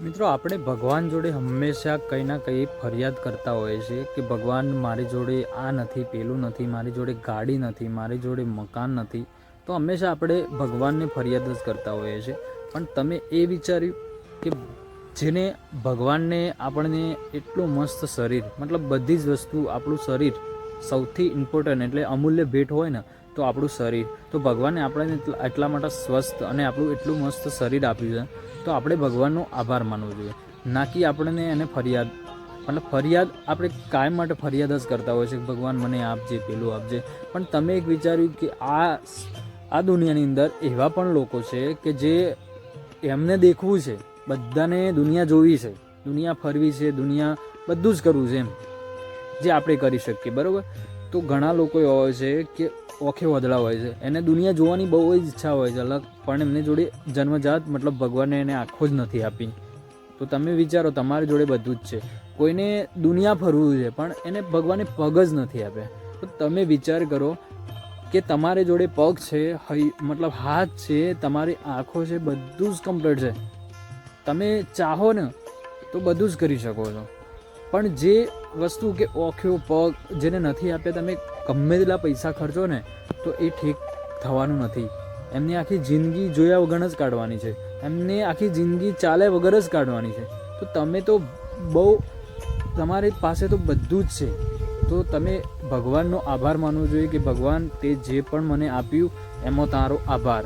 મિત્રો, આપણે ભગવાન જોડે હંમેશા કંઈ ના કંઈ ફરિયાદ કરતા હોઈએ છીએ કે ભગવાન મારી જોડે આ નથી, પેલું નથી, મારી જોડે ગાડી નથી, મારી જોડે મકાન નથી. તો હંમેશા આપણે ભગવાનને ફરિયાદ જ કરતા હોઈએ છીએ. પણ તમે એ વિચાર્યું કે જેને ભગવાનને આપણને એટલું મસ્ત શરીર, મતલબ બધી જ વસ્તુ, આપણું શરીર સૌથી ઇમ્પોર્ટન્ટ એટલે અમૂલ્ય ભેટ હોય ને તો આપણું શરીર, તો ભગવાને આપણને એટલા માટે સ્વસ્થ અને આપણું એટલું મસ્ત શરીર આપ્યું છે. તો આપણે ભગવાનનો આભાર માનવો જોઈએ, ના કે આપણને એને ફરિયાદ, મતલબ ફરિયાદ આપણે કાયમ માટે ફરિયાદ જ કરતા હોય છે કે ભગવાન મને આપજે, પેલું આપજે. પણ તમે એક વિચાર્યું કે આ દુનિયાની અંદર એવા પણ લોકો છે કે જે એમને દેખવું છે, બધાને દુનિયા જોવી છે, દુનિયા ફરવી છે, દુનિયા બધું જ કરવું છે એમ, જે આપણે કરી શકીએ, બરાબર. તો ઘણા લોકો એવા હોય છે કે ઓખે વધડા હોય છે, એને દુનિયા જોવાની બહુ જ ઈચ્છા હોય છે અલગ, પણ એમની જોડે જન્મજાત મતલબ ભગવાને એને આંખો જ નથી આપી. તો તમે વિચારો, તમારી જોડે બધું જ છે, કોઈને દુનિયા ફરવું છે પણ એને ભગવાને પગ જ નથી આપ્યા. તો તમે વિચાર કરો કે તમારી જોડે પગ છે, મતલબ હાથ છે, તમારી આંખો છે, બધું જ કમ્પ્લીટ છે, તમે ચાહો ને તો બધું જ કરી શકો છો. પણ જે વસ્તુ કે ઓખ્યો પગ જેને નથી આપ્યા, તમે ગમે તેટલા પૈસા ખર્ચો ને તો એ ઠીક થવાનું નથી. એમની આખી જિંદગી જોયા વગર જ કાઢવાની છે, એમને આખી જિંદગી ચાલે વગર જ કાઢવાની છે. તો તમે તો બહુ, તમારી પાસે તો બધું જ છે. તો તમે ભગવાનનો આભાર માનવો જોઈએ કે ભગવાન તે જે પણ મને આપ્યું એમાં તારો આભાર.